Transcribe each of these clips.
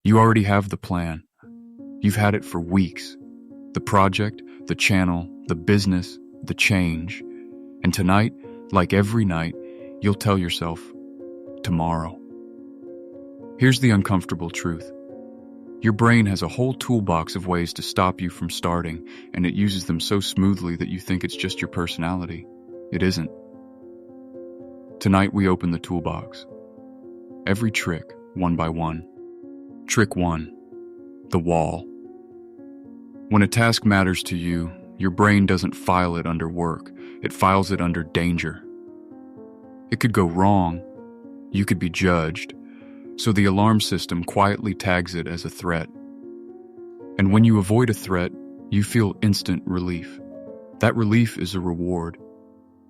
You already have the plan. You've had it for weeks. The project, the channel, the business, the change. And tonight, like every night, you'll tell yourself, tomorrow. Here's the uncomfortable truth. Your brain has a whole toolbox of ways to stop you from starting, and it uses them so smoothly that you think it's just your personality. It isn't. Tonight we open the toolbox. Every trick, one by one. Trick 1. The wall. When a task matters to you, your brain doesn't file it under work. It files it under danger. It could go wrong. You could be judged. So the alarm system quietly tags it as a threat. And when you avoid a threat, you feel instant relief. That relief is a reward.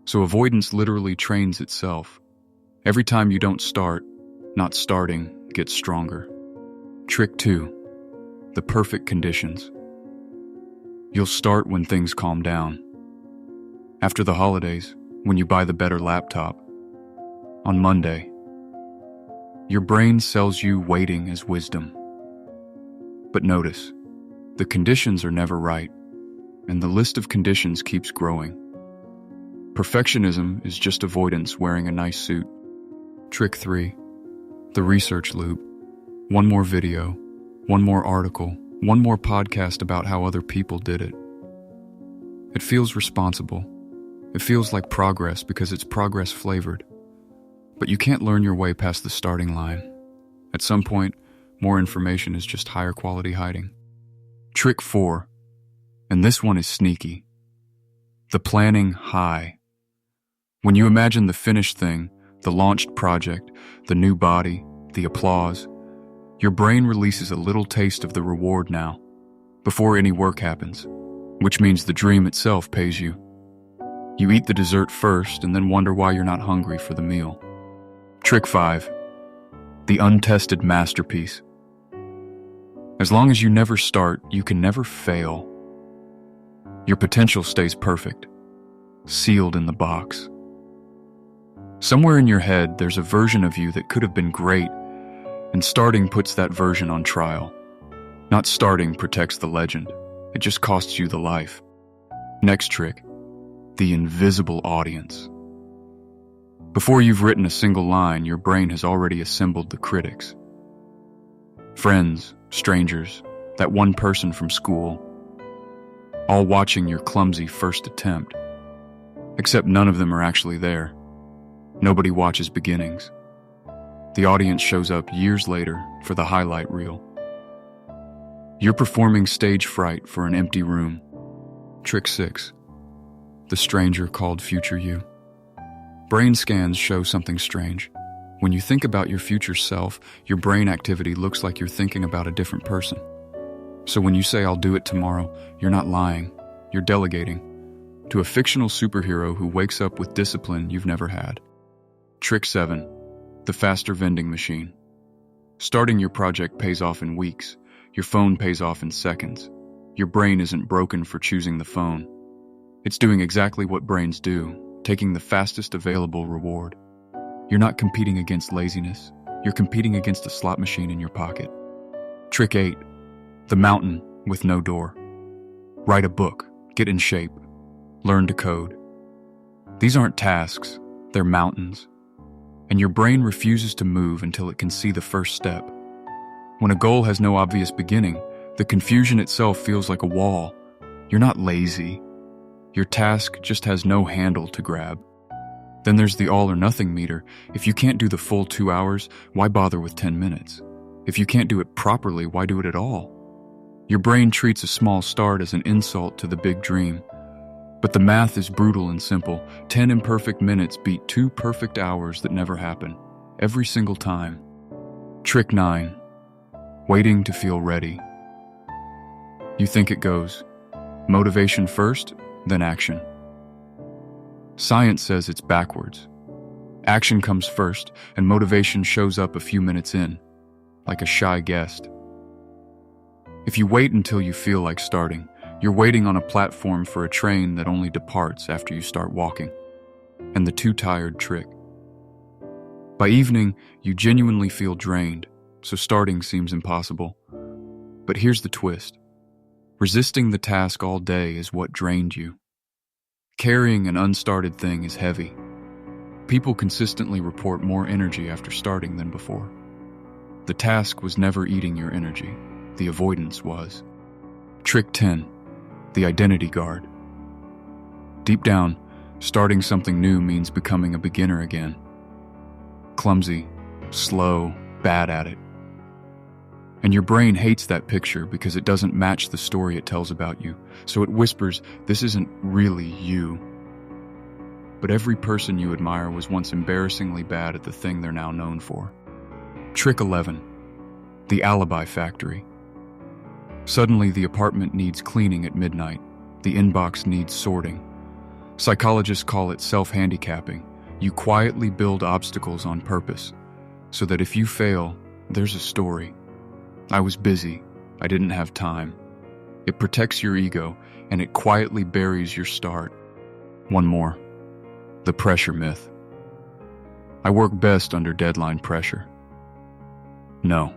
So avoidance literally trains itself. Every time you don't start, not starting gets stronger. Trick 2. The perfect conditions. You'll start when things calm down. After the holidays, when you buy the better laptop. On Monday. Your brain sells you waiting as wisdom. But notice, the conditions are never right, and the list of conditions keeps growing. Perfectionism is just avoidance wearing a nice suit. Trick 3. The research loop. One more video, one more article, one more podcast about how other people did it. It feels responsible. It feels like progress because it's progress flavored. But you can't learn your way past the starting line. At some point, more information is just higher quality hiding. Trick 4. And this one is sneaky. The planning high. When you imagine the finished thing, the launched project, the new body, the applause, your brain releases a little taste of the reward now, before any work happens, which means the dream itself pays you. You eat the dessert first and then wonder why you're not hungry for the meal. Trick 5. The untested masterpiece. As long as you never start, you can never fail. Your potential stays perfect, sealed in the box. Somewhere in your head, there's a version of you that could have been great, and starting puts that version on trial. Not starting protects the legend. It just costs you the life. Next trick. The invisible audience. Before you've written a single line, your brain has already assembled the critics. Friends, strangers, that one person from school, all watching your clumsy first attempt. Except none of them are actually there. Nobody watches beginnings. The audience shows up years later for the highlight reel. You're performing stage fright for an empty room. Trick 6. The stranger called future you. Brain scans show something strange. When you think about your future self, your brain activity looks like you're thinking about a different person. So when you say, "I'll do it tomorrow," you're not lying. You're delegating to a fictional superhero who wakes up with discipline you've never had. Trick 7. The faster vending machine. Starting your project pays off in weeks. Your phone pays off in seconds. Your brain isn't broken for choosing the phone. It's doing exactly what brains do, taking the fastest available reward. You're not competing against laziness. You're competing against a slot machine in your pocket. Trick 8. The mountain with no door. Write a book. Get in shape. Learn to code. These aren't tasks. They're mountains. And your brain refuses to move until it can see the first step. When a goal has no obvious beginning, the confusion itself feels like a wall. You're not lazy. Your task just has no handle to grab. Then there's the all or nothing meter. If you can't do the full 2 hours, why bother with 10 minutes? If you can't do it properly, why do it at all? Your brain treats a small start as an insult to the big dream. But the math is brutal and simple. 10 imperfect minutes beat 2 perfect hours that never happen, every single time. Trick 9. Waiting to feel ready. You think it goes motivation first, then action. Science says it's backwards. Action comes first, and motivation shows up a few minutes in, like a shy guest. If you wait until you feel like starting, you're waiting on a platform for a train that only departs after you start walking. And the too tired trick. By evening, you genuinely feel drained, so starting seems impossible. But here's the twist. Resisting the task all day is what drained you. Carrying an unstarted thing is heavy. People consistently report more energy after starting than before. The task was never eating your energy. The avoidance was. Trick 10. The identity guard. Deep down, starting something new means becoming a beginner again. Clumsy, slow, bad at it. And your brain hates that picture because it doesn't match the story it tells about you. So it whispers, this isn't really you. But every person you admire was once embarrassingly bad at the thing they're now known for. Trick 11. The alibi factory. Suddenly, the apartment needs cleaning at midnight. The inbox needs sorting. Psychologists call it self-handicapping. You quietly build obstacles on purpose, so that if you fail, there's a story. I was busy. I didn't have time. It protects your ego, and it quietly buries your start. One more. The pressure myth. I work best under deadline pressure. No.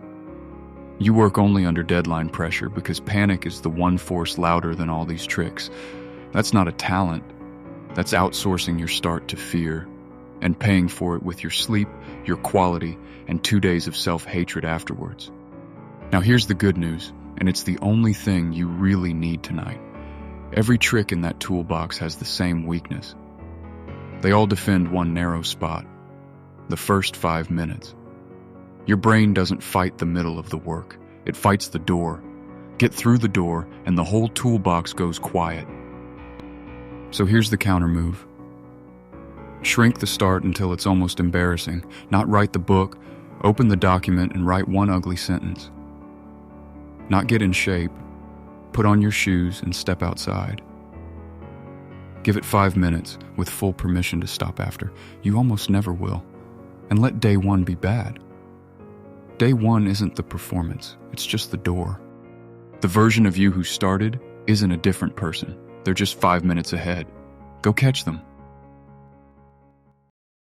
You work only under deadline pressure because panic is the one force louder than all these tricks. That's not a talent. That's outsourcing your start to fear and paying for it with your sleep, your quality, and 2 days of self-hatred afterwards. Now here's the good news, and it's the only thing you really need tonight. Every trick in that toolbox has the same weakness. They all defend one narrow spot, the first 5 minutes. Your brain doesn't fight the middle of the work. It fights the door. Get through the door, and the whole toolbox goes quiet. So here's the counter move. Shrink the start until it's almost embarrassing. Not write the book, open the document and write one ugly sentence. Not get in shape, put on your shoes and step outside. Give it 5 minutes with full permission to stop after. You almost never will. And let day one be bad. Day one isn't the performance, it's just the door. The version of you who started isn't a different person. They're just 5 minutes ahead. Go catch them.